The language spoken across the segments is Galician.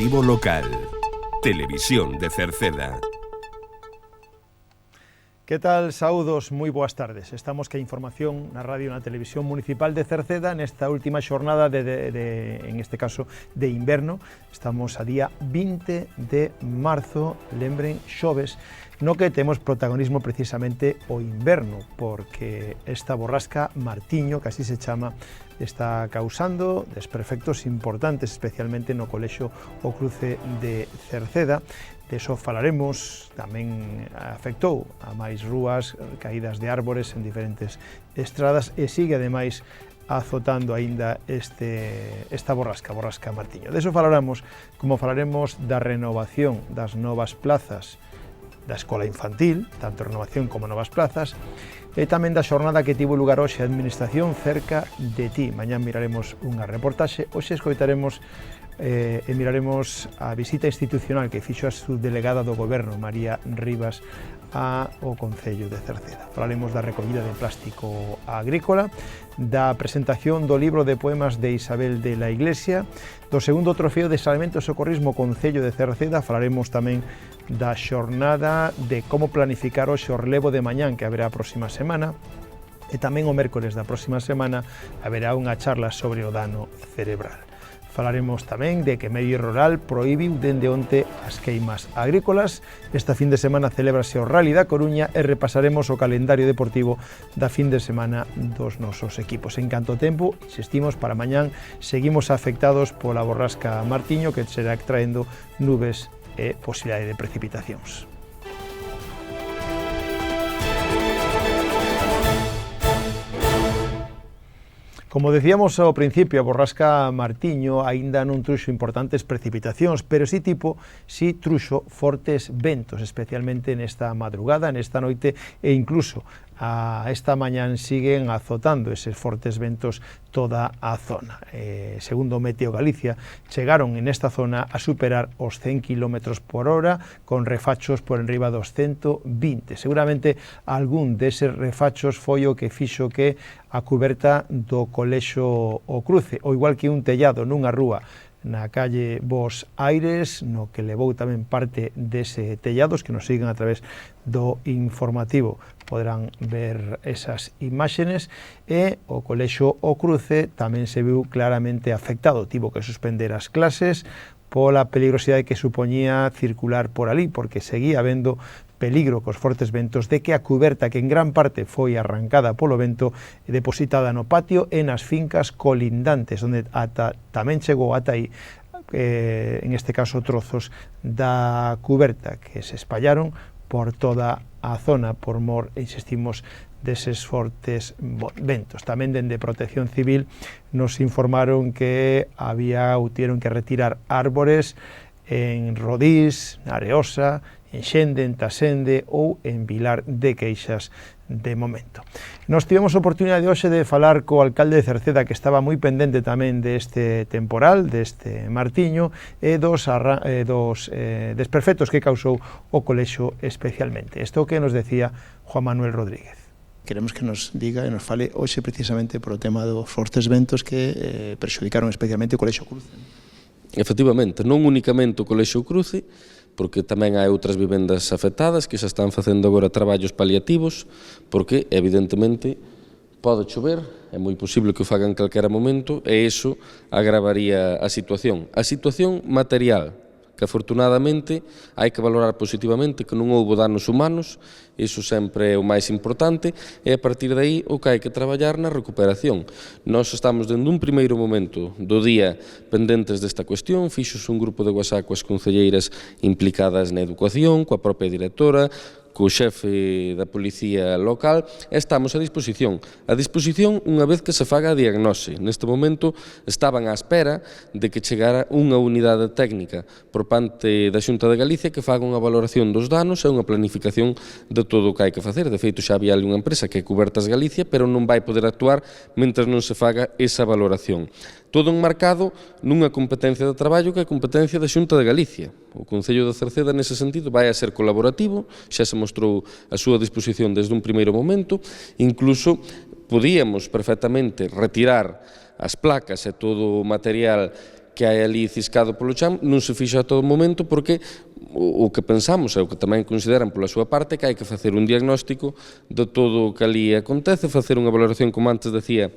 Informativo local. Televisión de Cerceda. Que tal? Saúdos, moi boas tardes. Estamos que a información na radio e na televisión municipal de Cerceda nesta última xornada en este caso, de inverno. Estamos a día 20 de marzo, lembren, xoves, no que temos protagonismo precisamente o inverno, porque esta borrasca Martiño, que así se chama, está causando desperfectos importantes, especialmente no colexio O Cruce de Cerceda. De iso falaremos, tamén afectou a máis rúas, caídas de árbores en diferentes estradas e sigue ademais azotando aínda esta borrasca Martiño. De iso falaremos, como falaremos da renovación das novas plazas da escola infantil, tanto renovación como novas plazas, e tamén da xornada que tivo lugar hoxe a Administración cerca de ti. Mañán miraremos unha reportaxe, hoxe escoitaremos e miraremos a visita institucional que fixo a subdelegada do Goberno, María Rivas, ao Concello de Cerceda. Falaremos da recollida de plástico agrícola, da presentación do libro de poemas de Isabel de la Iglesia, do segundo trofeo de Salvamento e Socorrismo Concello de Cerceda. Falaremos tamén da xornada de como planificar hoxe o relevo de mañán que haberá a próxima semana, e tamén o mércoles da próxima semana haberá unha charla sobre o dano cerebral. Falaremos tamén de que Medio Rural prohibiu dende onte as queimas agrícolas. Esta fin de semana celébrase o Rally da Coruña e repasaremos o calendario deportivo da fin de semana dos nosos equipos. En canto tempo, insistimos, para mañán seguimos afectados pola borrasca Martiño, que será traendo nubes e posibilidade de precipitacións. Como decíamos ao principio, a borrasca Martiño aínda non truxo importantes precipitacións, pero si truxo fortes ventos, especialmente nesta madrugada, nesta noite, e incluso esta mañán siguen azotando eses fortes ventos toda a zona. Segundo Meteo Galicia, chegaron en esta zona a superar os 100 km por hora, con refachos por enriba dos 120. Seguramente algún deses refachos foi o que fixo que a cuberta do colexio O Cruce, ou igual que un tellado nunha rúa na calle Bos Aires, no que levou tamén parte dese tellados, que nos siguen a través do informativo podrán ver esas imágenes, e o colexio O Cruce tamén se viu claramente afectado, tivo que suspender as clases pola peligrosidade que supoñía circular por ali, porque seguía habendo peligro cos fortes ventos de que a cuberta, que en gran parte foi arrancada polo vento, depositada no patio e nas fincas colindantes, onde tamén chegou ata aí, en este caso, trozos da cuberta que se espallaron por toda a zona, por mor, insistimos, deses fortes ventos. Tamén dende Protección Civil nos informaron que tuvieron que retirar árbores en Rodís, na Areosa, en Xende, en Tasende ou en Vilar de Queixas de momento. Nos tivemos a oportunidade hoxe de falar co alcalde de Cerceda, que estaba moi pendente tamén deste temporal, deste Martiño, e dos desperfectos que causou o colexio especialmente. Isto que nos decía Juan Manuel Rodríguez. Queremos que nos diga e nos fale hoxe precisamente por o tema dos fortes ventos que prexudicaron especialmente o colexio Cruce. Efectivamente, non únicamente o colexio Cruce, porque tamén hai outras vivendas afectadas que xa están facendo agora traballos paliativos, porque evidentemente pode chover, é moi posible que o fagan en calquera momento, e iso agravaría a situación. A situación material, que afortunadamente hai que valorar positivamente, que non houbo danos humanos, iso sempre é o máis importante, e a partir de aí o que hai que traballar na recuperación. Nós estamos dende un primeiro momento do día pendentes desta cuestión, fixos un grupo de WhatsApp coas concelleiras implicadas na educación, coa propia directora, co xefe da policía local, e estamos a disposición. A disposición unha vez que se faga a diagnose. Neste momento estaban á espera de que chegara unha unidade técnica por parte da Xunta de Galicia que faga unha valoración dos danos e unha planificación de todo o que hai que facer. De feito, xa había ali unha empresa que é Cubertas Galicia, pero non vai poder actuar mentre non se faga esa valoración. Todo enmarcado nunha competencia de traballo que é a competencia da Xunta de Galicia. O Concello de Cerceda, nese sentido, vai a ser colaborativo, xa se mostrou a súa disposición desde un primeiro momento, incluso podíamos perfectamente retirar as placas e todo o material que hai ali ciscado polo chan, non se fixo a todo momento porque o que pensamos, e o que tamén consideran pola súa parte, que hai que facer un diagnóstico de todo o que ali acontece, facer unha valoración, como antes decía,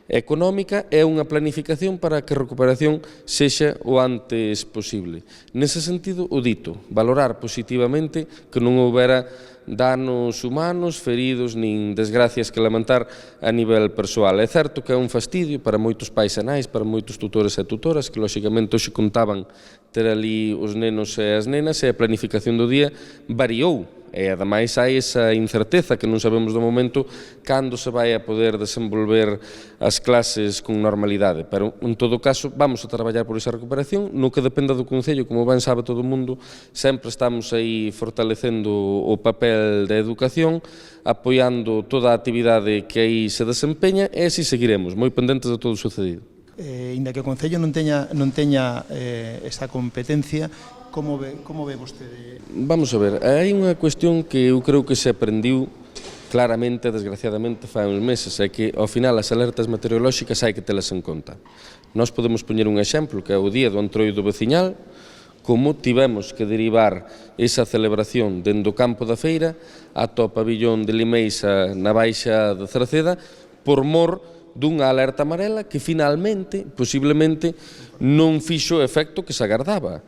económica e unha planificación para que a recuperación sexa o antes posible. Nese sentido, o dito, valorar positivamente que non houbera danos humanos, feridos, nin desgracias que lamentar a nivel persoal. É certo que é un fastidio para moitos pais e nais, para moitos tutores e tutoras, que lóxicamente hoxe contaban ter ali os nenos e as nenas, e a planificación do día variou. E ademais hai esa incerteza que non sabemos do momento cando se vai a poder desenvolver as clases con normalidade, pero en todo caso vamos a traballar por esa recuperación. No que dependa do Concello, como ben sabe todo o mundo, sempre estamos aí fortalecendo o papel da educación, apoiando toda a actividade que aí se desempeña, e así seguiremos, moi pendentes de todo o sucedido. Inda que o Concello non teña esa competencia, como ve vostede? Vamos a ver, hai unha cuestión que eu creo que se aprendiu claramente, desgraciadamente, fai uns meses, é que ao final as alertas meteorolóxicas hai que telas en conta. Nós podemos poñer un exemplo, que é o día do Entroido veciñal, como tivemos que derivar esa celebración dende o campo da feira ata o pabillón de Limeixa na Baixa de Cerceda, por mor dunha alerta amarela que finalmente, posiblemente, non fixo o efecto que se agardaba.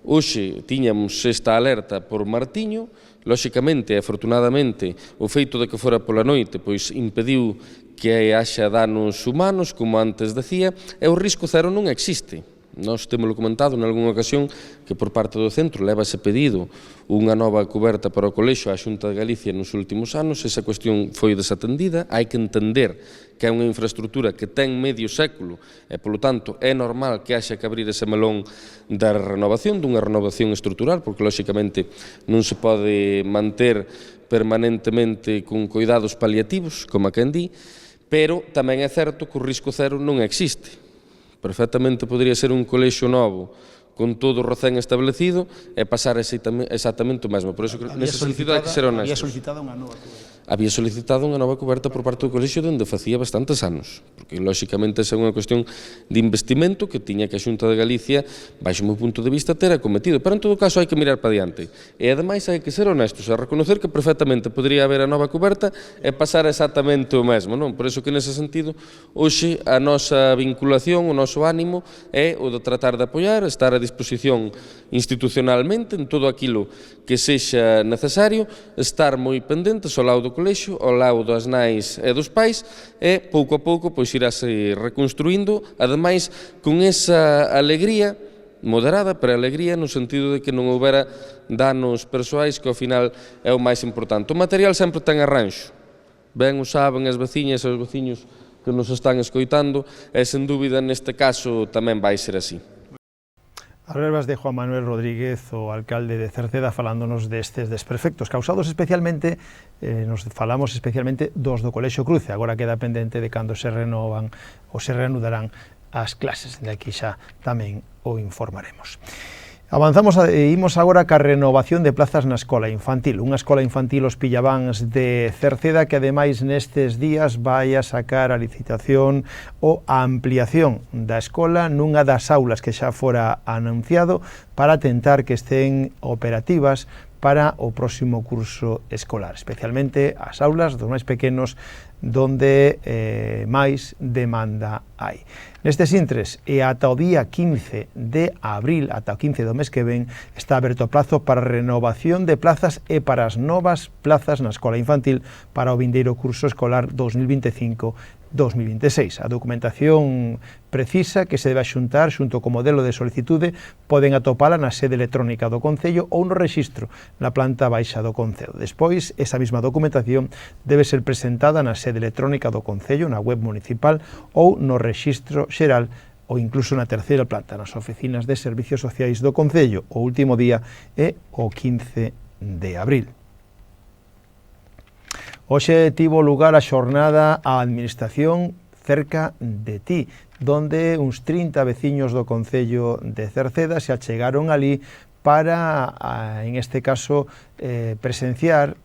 Hoxe tiñamos esta alerta por Martiño, lóxicamente e afortunadamente o feito de que fora pola noite pois impediu que haxa danos humanos, como antes decía, e o risco cero non existe. Nós temos comentado en algunha ocasión que por parte do centro levase pedido unha nova cuberta para o colexio á Xunta de Galicia nos últimos anos. Esa cuestión foi desatendida. Hai que entender que é unha infraestructura que ten medio século e, polo tanto, é normal que haxa que abrir ese melón da renovación, dunha renovación estrutural, porque, lóxicamente, non se pode manter permanentemente con cuidados paliativos, como a quen di, pero tamén é certo que o risco cero non existe. Perfectamente podría ser un colexio novo con todo recén establecido e pasar exactamente o mesmo. Por iso, nese sentido, hai que ser honestos. Había solicitado unha nova cuberta. Había solicitado unha nova cuberta por parte do colexio dende facía bastantes anos, porque, lóxicamente, esa é unha cuestión de investimento que tiña que a Xunta de Galicia, baixo o meu punto de vista, ter acometido. Pero, en todo caso, hai que mirar para diante. E, ademais, hai que ser honestos, a reconocer que perfectamente podría haber a nova cuberta e pasar exactamente o mesmo, non? Por iso que, nese sentido, hoxe a nosa vinculación, o noso ánimo é o de tratar de apoiar, estar a disposición institucionalmente en todo aquilo que sexa necesario, estar moi pendentes ao lado do colexio, ao lado das nais e dos pais, e pouco a pouco pois irase reconstruindo, ademais con esa alegría moderada, pero alegría no sentido de que non houbera danos persoais, que ao final é o máis importante. O material sempre ten arranxo, ben o saben as veciñas e os veciños que nos están escoitando, e sen dúbida neste caso tamén vai ser así. As verbas de Juan Manuel Rodríguez, o alcalde de Cerceda, falándonos destes desperfectos causados especialmente, nos falamos especialmente dos do Colexio Cruce. Agora queda pendente de cando se renovan ou se reanudarán as clases. De aquí xa tamén o informaremos. Avanzamos e imos agora ca renovación de plazas na escola infantil. Unha escola infantil Os Pillavans de Cerceda que ademais nestes días vai a sacar a licitación ou a ampliación da escola nunha das aulas que xa fora anunciado para tentar que estén operativas para o próximo curso escolar, especialmente as aulas dos máis pequenos donde máis demanda hai. Nestes intres e ata o día 15 de abril, ata o 15 do mes que ven, está aberto o prazo para renovación de plazas e para as novas plazas na escola infantil para o vindeiro curso escolar 2025-2026. A documentación precisa que se debe xuntar xunto co modelo de solicitude poden atopala na sede electrónica do Concello ou no rexistro na planta baixa do Concello. Despois, esa mesma documentación debe ser presentada na sede electrónica do Concello, na web municipal ou no rexistro xeral ou incluso na terceira planta, nas oficinas de servicios sociais do Concello. O último día é o 15 de abril. Hoxe tivo lugar a xornada a Administración cerca de ti, donde uns 30 veciños do Concello de Cerceda se achegaron ali para, en este caso, presenciar,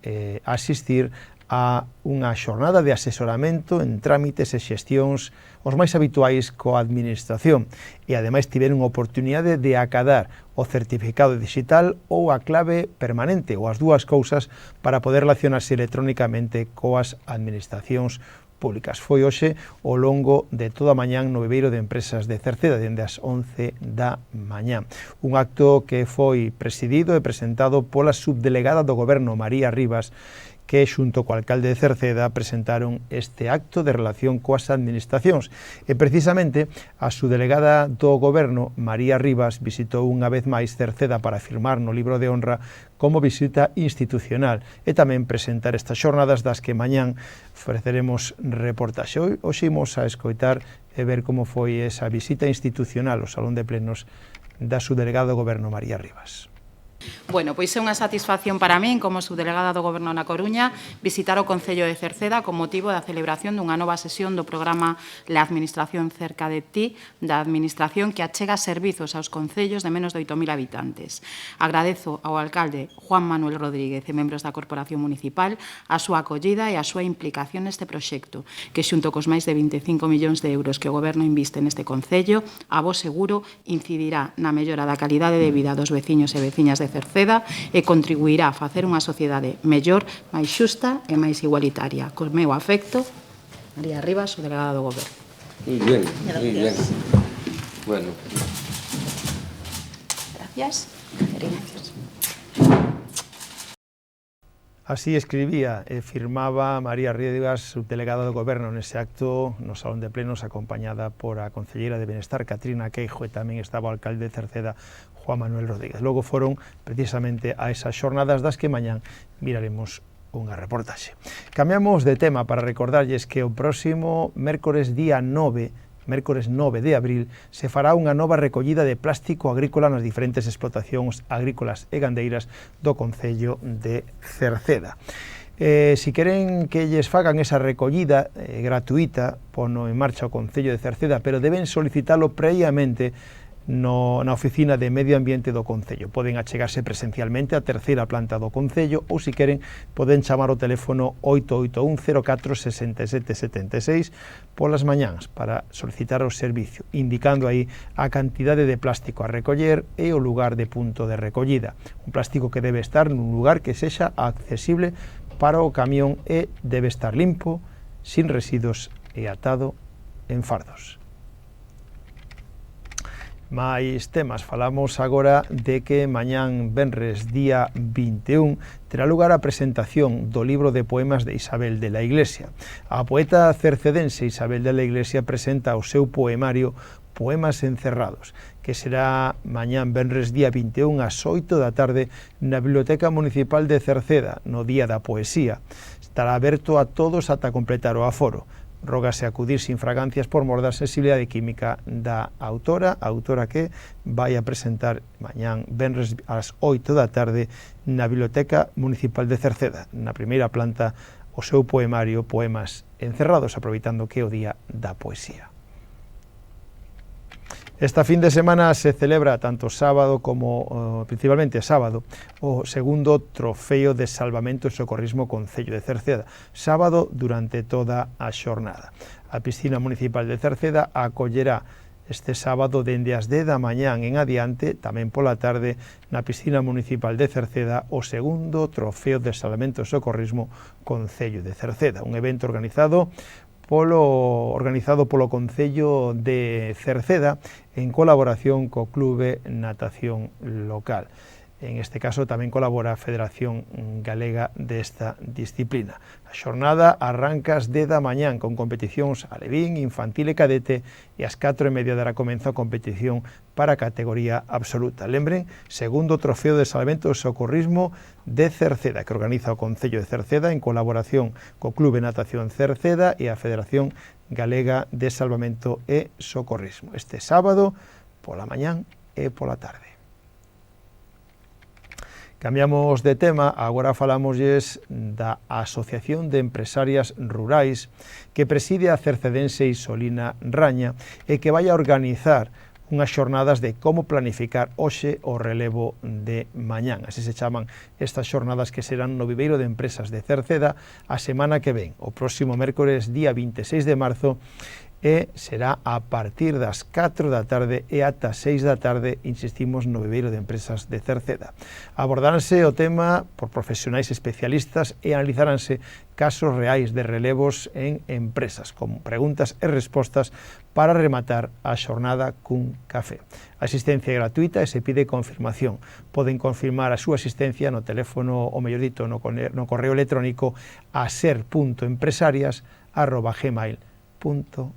asistir a unha xornada de asesoramento en trámites e xestións os máis habituais coa administración e ademais tiveron oportunidade de acadar o certificado digital ou a clave permanente ou as dúas cousas para poder relacionarse electrónicamente coas administracións públicas. Foi hoxe ao longo de toda a mañán no Viveiro de Empresas de Cerceda, dende as 11 da mañán. Un acto que foi presidido e presentado pola subdelegada do Goberno, María Rivas, que xunto co alcalde de Cerceda presentaron este acto de relación coas administracións. E precisamente a subdelegada do Goberno, María Rivas, visitou unha vez máis Cerceda para firmar no libro de honra como visita institucional e tamén presentar estas xornadas das que mañán ofreceremos reportaxe. Hoxe imos a escoitar e ver como foi esa visita institucional ao Salón de Plenos da subdelegada do Goberno, María Rivas. Bueno, pois é unha satisfacción para min, como subdelegada do Goberno na Coruña, visitar o Concello de Cerceda con motivo da celebración dunha nova sesión do programa La Administración cerca de ti, da Administración que achega servizos aos concellos de menos de 8.000 habitantes. Agradezo ao alcalde Juan Manuel Rodríguez e membros da Corporación Municipal a súa acollida e a súa implicación neste proxecto, que xunto cos máis de 25 millóns de euros que o Goberno inviste neste concello, a vos seguro incidirá na mellora da calidade de vida dos veciños e veciñas de Cerceda e contribuirá a facer unha sociedade mellor, máis xusta e máis igualitaria. Con meu afecto, María Rivas, subdelegada do Goberno. Muy bien, muy bien. Bueno. Gracias. Gracias. Así escribía e firmaba María Rivas, subdelegada do Goberno, nese acto no Salón de Plenos, acompañada por a concelleira de Benestar, Catrina Queijo, e tamén estaba o alcalde de Cerceda, Juan Manuel Rodríguez. Logo foron precisamente a esas xornadas das que mañán miraremos unha reportaxe. Cambiamos de tema para recordarlles que o próximo mércores día 9 de abril, se fará unha nova recollida de plástico agrícola nas diferentes explotacións agrícolas e gandeiras do Concello de Cerceda. Si queren que lles fagan esa recollida gratuita, pono en marcha o Concello de Cerceda, pero deben solicitalo previamente na oficina de Medio Ambiente do Concello. Poden achegarse presencialmente á terceira planta do Concello ou, se queren, poden chamar o teléfono 881 04 67 76 polas mañáns para solicitar o servicio, indicando aí a cantidade de plástico a recoller e o lugar de punto de recollida. Un plástico que debe estar nun lugar que sexa accesible para o camión e debe estar limpo, sin residuos e atado en fardos. Mais temas, falamos agora de que mañán venres día 21 terá lugar a presentación do libro de poemas de Isabel de la Iglesia. A poeta cercedense Isabel de la Iglesia presenta o seu poemario Poemas encerrados, que será mañán venres día 21 ás 8 da tarde na Biblioteca Municipal de Cerceda, no Día da Poesía. Estará aberto a todos ata completar o aforo. Rógase acudir sin fragancias por mor da sensibilidade química da autora que vai a presentar mañán venres ás 8 da tarde na Biblioteca Municipal de Cerceda, na primeira planta, o seu poemario Poemas encerrados, aproveitando que é o Día da Poesía. Esta fin de semana se celebra tanto sábado como, principalmente sábado, o segundo trofeo de salvamento e socorrismo Concello de Cerceda. Sábado durante toda a xornada. A piscina municipal de Cerceda acollerá este sábado dende as 10 da mañán en adiante, tamén pola tarde, na piscina municipal de Cerceda, o segundo trofeo de salvamento e socorrismo Concello de Cerceda. Un evento organizado polo Concello de Cerceda en colaboración co Clube Natación Local. En este caso tamén colabora a Federación Galega desta disciplina. A xornada arranca ás 10 da mañán con competicións alevín, infantil e cadete, e ás 4:30 dará comezo a competición para a categoría absoluta. Lembren, segundo trofeo de salvamento e socorrismo de Cerceda, que organiza o Concello de Cerceda en colaboración co Clube Natación Cerceda e a Federación Galega de Salvamento e Socorrismo. Este sábado, pola mañán e pola tarde. Cambiamos de tema, agora falamosles da Asociación de Empresarias Rurais que preside a cercedense Isolina Raña e que vai a organizar unhas xornadas de como planificar hoxe o relevo de mañán. Así se chaman estas xornadas que serán no Viveiro de Empresas de Cerceda a semana que ven, o próximo mércores día 26 de marzo, e será a partir das 4 da tarde e ata 6 da tarde, insistimos, no Viveiro de Empresas de Cerceda. Abordaránse o tema por profesionais especialistas e analizaránse casos reais de relevos en empresas, con preguntas e respostas para rematar a xornada cun café. A asistencia é gratuita e se pide confirmación. Poden confirmar a súa asistencia no teléfono, ou mellor dito, no correo electrónico aser.empresarias@gmail.com.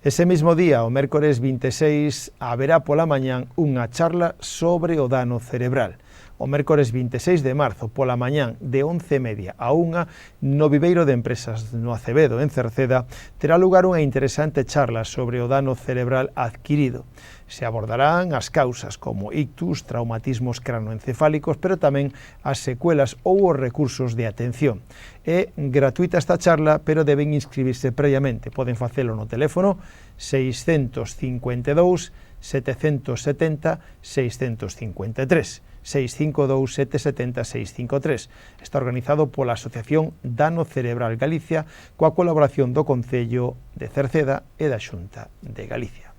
Ese mismo día, o mércores 26, haberá pola mañán unha charla sobre o dano cerebral. O mércores 26 de marzo, pola mañán, de 11:30 a 1, no Viveiro de Empresas no Acevedo, en Cerceda, terá lugar unha interesante charla sobre o dano cerebral adquirido. Se abordarán as causas como ictus, traumatismos cranoencefálicos, pero tamén as secuelas ou os recursos de atención. É gratuita esta charla, pero deben inscribirse previamente. Poden facelo no teléfono 652 770 653. 652 770 653. Está organizado pola Asociación Dano Cerebral Galicia coa colaboración do Concello de Cerceda e da Xunta de Galicia.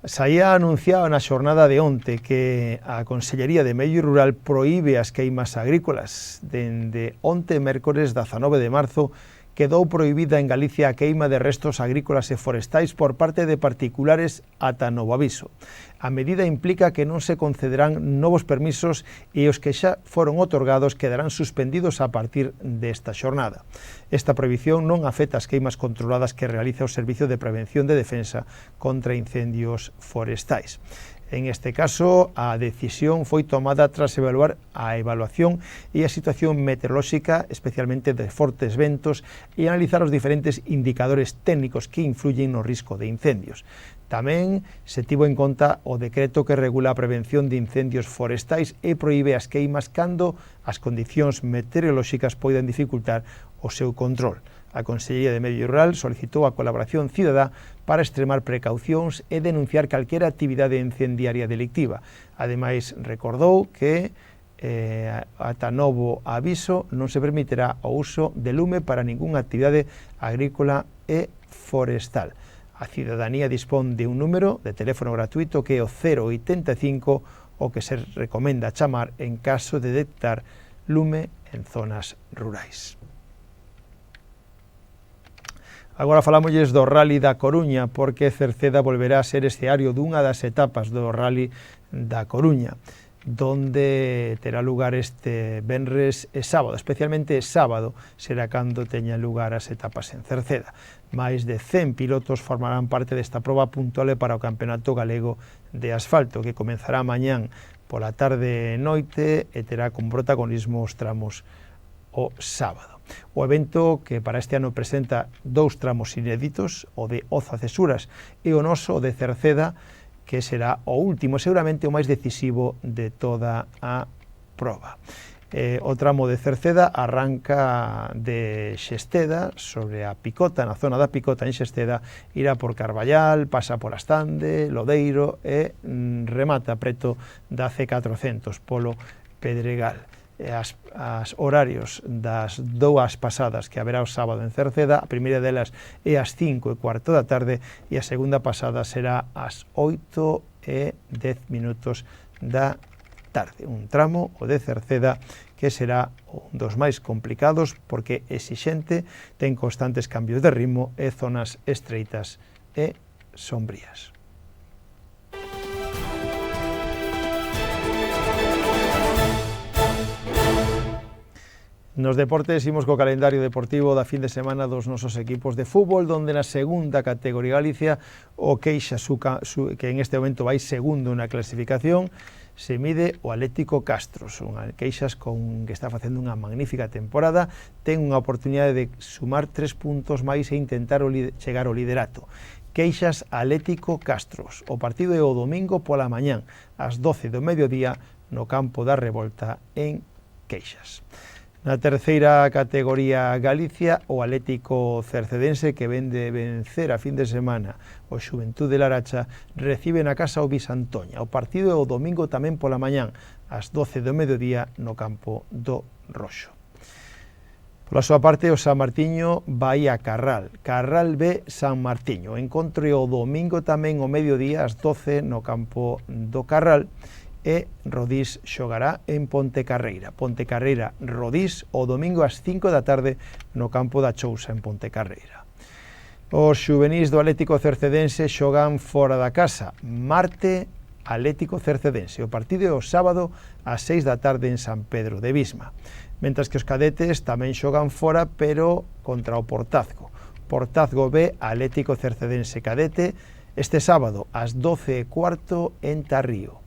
Saía anunciado na xornada de onte que a Consellería de Medio Rural proíbe as queimas agrícolas. Dende onte, mércores 19 de marzo, quedou prohibida en Galicia a queima de restos agrícolas e forestais por parte de particulares ata novo aviso. A medida implica que non se concederán novos permisos e os que xa foron otorgados quedarán suspendidos a partir desta xornada. Esta prohibición non afecta as queimas controladas que realiza o Servicio de Prevención de Defensa contra Incendios Forestais. En este caso, a decisión foi tomada tras evaluar a evaluación e a situación meteorolóxica, especialmente de fortes ventos, e analizar os diferentes indicadores técnicos que influyen no risco de incendios. Tamén se tivo en conta o decreto que regula a prevención de incendios forestais e proíbe as queimas cando as condicións meteorolóxicas poidan dificultar o seu control. A Consellería de Medio Rural solicitou a colaboración cidadá para extremar precaucións e denunciar calquera actividade incendiaria delictiva. Ademais, recordou que ata novo aviso non se permitirá o uso de lume para ningunha actividade agrícola e forestal. A cidadanía dispón de un número de teléfono gratuito que é o 085, o que se recomenda chamar en caso de detectar lume en zonas rurais. Agora falámosles do Rally da Coruña, porque Cerceda volverá a ser escenario dunha das etapas do Rally da Coruña, donde terá lugar este venres e sábado, especialmente sábado será cando teña lugar as etapas en Cerceda. Máis de 100 pilotos formarán parte desta proba puntual para o Campeonato Galego de Asfalto, que comenzará mañán pola tarde e noite e terá como protagonismo os tramos o sábado. O evento, que para este ano presenta 2 tramos inéditos, o de Oza-Cesuras e o noso de Cerceda, que será o último, seguramente o máis decisivo de toda a proba. O tramo de Cerceda arranca de Xesteda, sobre a Picota, na zona da Picota en Xesteda, irá por Carballal, pasa por Astande, Lodeiro e remata preto da C400, polo Pedregal. As horarios das 2 pasadas que haberá o sábado en Cerceda, a primeira delas é ás 5:15 da tarde e a segunda pasada será ás 8:10 da tarde. Un tramo, o de Cerceda, que será un dos máis complicados porque é exixente, ten constantes cambios de ritmo e zonas estreitas e sombrías. Nos deportes imos co calendario deportivo da fin de semana dos nosos equipos de fútbol, donde na segunda categoría Galicia o Queixas, que en este momento vai segundo na clasificación, se mide o Atlético Castros, unha Queixas que está facendo unha magnífica temporada, ten unha oportunidade de sumar 3 puntos máis e intentar chegar ao liderato. Queixas Atlético Castros, o partido é o domingo pola mañán, ás 12 do mediodía, no campo da Revolta en Queixas. Na terceira categoría Galicia, o Atlético Cercedense, que ven de vencer a fin de semana o Xuventude de Laracha, recibe na casa o Bisantoña. O partido é o domingo tamén pola mañán, ás 12 do mediodía, no campo do Roxo. Pola súa parte, o San Martiño vai a Carral. Carral B San Martiño. O encontro é o domingo tamén o mediodía, ás 12, no campo do Carral. E Rodís xogará en Pontecarreira. Pontecarreira Rodís o domingo ás 5 da tarde no campo da Chousa en Pontecarreira. Os xuvenís do Atlético Cercedense xogan fora da casa. Marte Atlético Cercedense. O partido é o sábado ás 6 da tarde en San Pedro de Visma. Mentras que os cadetes tamén xogan fora, pero contra o Portazgo. Portazgo B Atlético Cercedense Cadete este sábado ás 12:15 en Tarrío.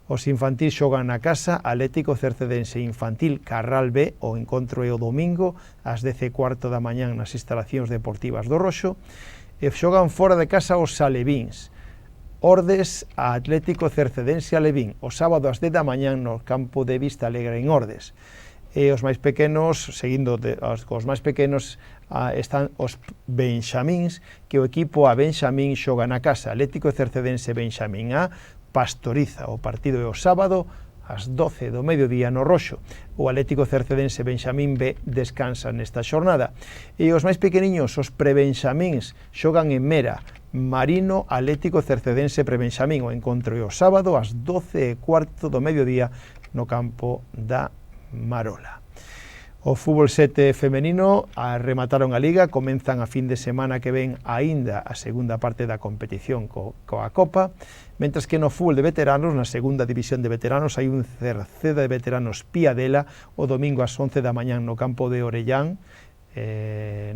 Os infantís xogan na casa, Atlético Cercedense Infantil Carral B, o encontro é o domingo ás 10:15 da mañán nas instalacións deportivas do Roxo, e xogan fora de casa os Alevíns. Ordes a Atlético Cercedense Alevín, o sábado ás 10 da mañán no campo de Vista Alegre en Ordes. E os máis pequenos, seguindo os máis pequenos, están os Benxamíns, que o equipo a Benxamín xoga na casa, Atlético Cercedense Benxamín A, Pastoriza. O partido é o sábado ás 12 do mediodía no Roxo. O Atlético Cercedense Benxamín B descansa nesta xornada. E os máis pequeniños, os prebenxamíns, xogan en Mera. Marino Atlético Cercedense Prebenxamín. O encontro é o sábado ás 12:15 do mediodía no campo da Marola. O fútbol 7 femenino remataron a Liga, comenzan a fin de semana que ven aínda a segunda parte da competición coa Copa, mentras que no fútbol de veteranos, na segunda división de veteranos, hai un Cerceda de veteranos Piadela o domingo ás 11 da mañán no campo de Orellán,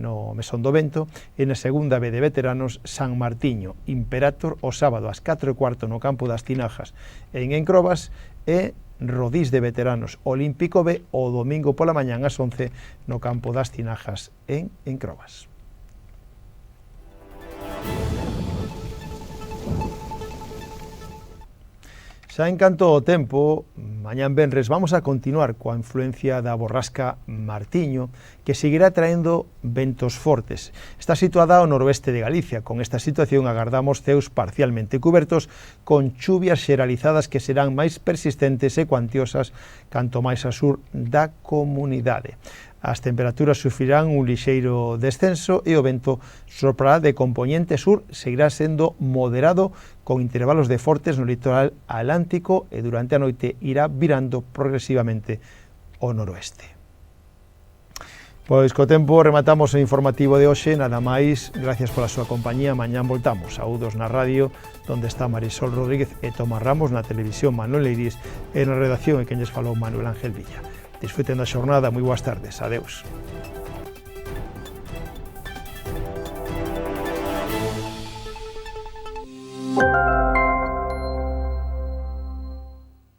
no Mesón do Vento, e na segunda B de veteranos San Martiño Imperator o sábado ás 4:15 no campo das Tinajas en Encrobas, e Rodís de veteranos Olímpico B o domingo pola mañán ás 11 no campo das Tinajas en Encrobas. Xa en canto ao tempo, mañán venres vamos a continuar coa influencia da borrasca Martiño, que seguirá traendo ventos fortes. Está situada ao noroeste de Galicia. Con esta situación agardamos ceos parcialmente cubertos, con chuvias xeralizadas que serán máis persistentes e cuantiosas canto máis a sur da comunidade. As temperaturas sufrirán un lixeiro descenso e o vento soprará de compoñente sur, seguirá sendo moderado con intervalos de fortes no litoral atlántico e durante a noite irá virando progresivamente ao noroeste. Pois co tempo rematamos o informativo de hoxe, nada máis, gracias pola súa compañía, mañán voltamos. Saúdos na radio, donde está Marisol Rodríguez e Tomás Ramos, na televisión Manuel Leiris e na redacción e quen lles falou Manuel Ángel Villa. Disfruten da xornada, moi boas tardes, adeus.